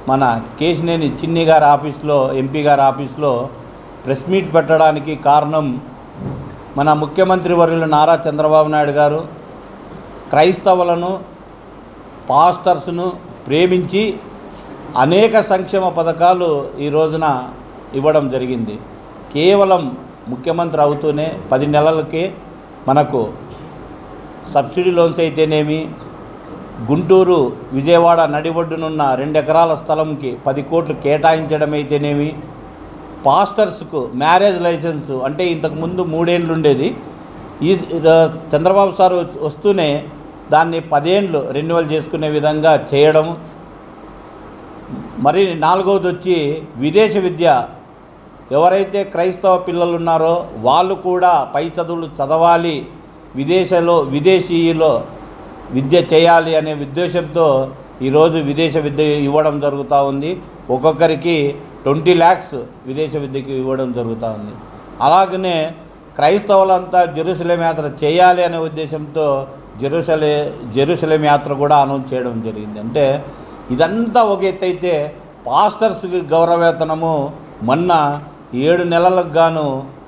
మన కేశినేని చిన్ని గారి ఆఫీస్లో, ఎంపీ గారి ఆఫీస్లో ప్రెస్ మీట్ పెట్టడానికి కారణం మన ముఖ్యమంత్రి వర్యులు నారా చంద్రబాబు నాయుడు గారు క్రైస్తవులను, పాస్టర్స్ను ప్రేమించి అనేక సంక్షేమ పథకాలు ఈ రోజున ఇవ్వడం జరిగింది. కేవలం ముఖ్యమంత్రి అవుతూనే 10 నెలలకే మనకు సబ్సిడీ లోన్స్ అయితేనేమి, గుంటూరు విజయవాడ నడిబొడ్డునున్న 2 ఎకరాల స్థలంకి 10 కోట్లు కేటాయించడం అయితేనేమి, పాస్టర్స్కు మ్యారేజ్ లైసెన్సు అంటే ఇంతకుముందు 3 ఏళ్ళు ఉండేది, ఈ చంద్రబాబు సార్ వస్తూనే దాన్ని 10 ఏళ్ళు రెన్యువల్ చేసుకునే విధంగా చేయడం. మరి 4వది వచ్చి విదేశ విద్య. ఎవరైతే క్రైస్తవ పిల్లలు ఉన్నారో వాళ్ళు కూడా పై చదువులు చదవాలి, విదేశీయులో విద్య చేయాలి అనే ఉద్దేశంతో ఈరోజు విదేశ విద్య ఇవ్వడం జరుగుతూ ఉంది. ఒక్కొక్కరికి 20 lakhs విదేశ విద్యకి ఇవ్వడం జరుగుతూ ఉంది. అలాగనే క్రైస్తవులంతా జెరూసలేం యాత్ర చేయాలి అనే ఉద్దేశంతో జెరూసలేం యాత్ర కూడా అనౌన్స్ చేయడం జరిగింది. అంటే ఇదంతా ఒక ఎత్తు అయితే, పాస్టర్స్కి గౌరవవేతనము మొన్న 7 నెలలకు గాను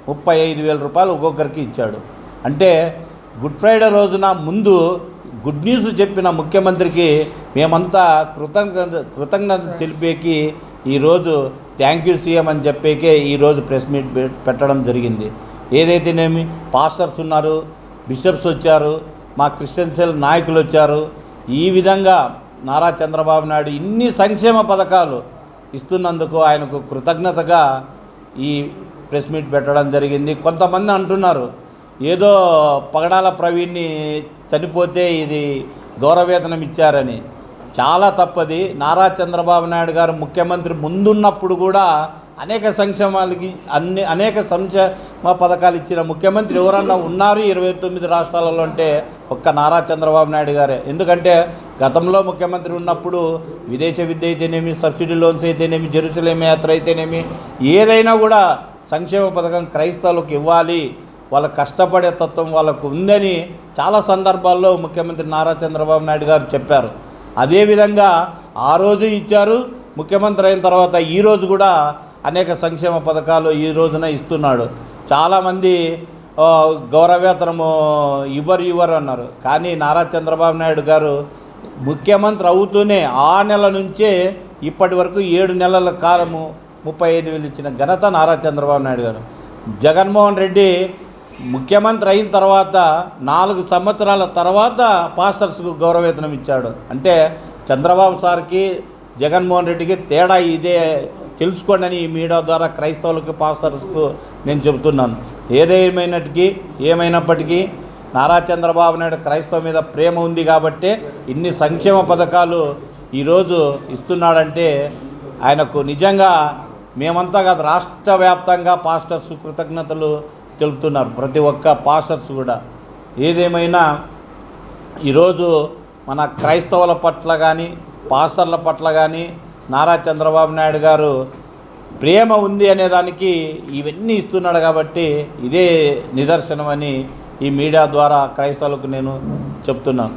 35,000 రూపాయలు ఒక్కొక్కరికి ఇచ్చాడు. అంటే గుడ్ ఫ్రైడే రోజున ముందు గుడ్ న్యూస్ చెప్పిన ముఖ్యమంత్రికి మేమంతా కృతజ్ఞత తెలిపేకి ఈరోజు థ్యాంక్ యూ సీఎం అని చెప్పేకే ఈరోజు ప్రెస్ మీట్ పెట్టడం జరిగింది. ఏదైతేనేమి పాస్టర్స్ ఉన్నారు, బిషప్స్ వచ్చారు, మా క్రిస్టియన్ సెల్ నాయకులు వచ్చారు. ఈ విధంగా నారా చంద్రబాబు నాయుడు ఇన్ని సంక్షేమ పథకాలు ఇస్తున్నందుకు ఆయనకు కృతజ్ఞతగా ఈ ప్రెస్ మీట్ పెట్టడం జరిగింది. కొంతమంది అంటున్నారు ఏదో పగడాల ప్రవీణ్ని చనిపోతే ఇది గౌరవవేతనం ఇచ్చారని. చాలా తప్పది. నారా చంద్రబాబు నాయుడు గారు ముఖ్యమంత్రి ముందున్నప్పుడు కూడా అనేక సంక్షేమ పథకాలు ఇచ్చిన ముఖ్యమంత్రి ఎవరన్నా ఉన్నారు 29 రాష్ట్రాలలో అంటే ఒక్క నారా చంద్రబాబు నాయుడు గారే. ఎందుకంటే గతంలో ముఖ్యమంత్రి ఉన్నప్పుడు విదేశ విద్య అయితేనేమి, సబ్సిడీ లోన్స్ అయితేనేమి, జెరూసలేం యాత్ర అయితేనేమి, ఏదైనా కూడా సంక్షేమ పథకం క్రైస్తవులకు ఇవ్వాలి, వాళ్ళ కష్టపడే తత్వం వాళ్ళకు ఉందని చాలా సందర్భాల్లో ముఖ్యమంత్రి నారా చంద్రబాబు నాయుడు గారు చెప్పారు. అదేవిధంగా ఆ రోజు ఇచ్చారు. ముఖ్యమంత్రి అయిన తర్వాత ఈరోజు కూడా అనేక సంక్షేమ పథకాలు ఈ రోజున ఇస్తున్నాడు. చాలామంది గౌరవవేతనము ఇవ్వరు అన్నారు. కానీ నారా చంద్రబాబు నాయుడు గారు ముఖ్యమంత్రి అవుతూనే ఆ నెల నుంచే ఇప్పటి వరకు 7 నెలల కాలము 35,000 ఇచ్చిన ఘనత నారా చంద్రబాబు నాయుడు గారు. జగన్మోహన్ రెడ్డి ముఖ్యమంత్రి అయిన తర్వాత 4 సంవత్సరాల తర్వాత పాస్టర్స్కు గౌరవవేతనం ఇచ్చాడు. అంటే చంద్రబాబు సార్కి జగన్మోహన్ రెడ్డికి తేడా ఇదే తెలుసుకోండి అని ఈ మీడియా ద్వారా క్రైస్తవులకు, పాస్టర్స్కు నేను చెబుతున్నాను. ఏమైనప్పటికీ నారా చంద్రబాబు నాయుడు క్రైస్తవ మీద ప్రేమ ఉంది కాబట్టే ఇన్ని సంక్షేమ పథకాలు ఈరోజు ఇస్తున్నాడంటే ఆయనకు నిజంగా మేమంతా కాదు, రాష్ట్ర వ్యాప్తంగా పాస్టర్స్ కృతజ్ఞతలు తెలుపుతున్నారు. ప్రతి ఒక్క పాస్టర్స్ కూడా. ఏదేమైనా ఈరోజు మన క్రైస్తవుల పట్ల కానీ, పాస్టర్ల పట్ల కానీ నారా చంద్రబాబు నాయుడు గారు ప్రేమ ఉంది అనేదానికి ఇవన్నీ ఇస్తున్నాడు కాబట్టి ఇదే నిదర్శనమని ఈ మీడియా ద్వారా క్రైస్తవులకు నేను చెప్తున్నాను.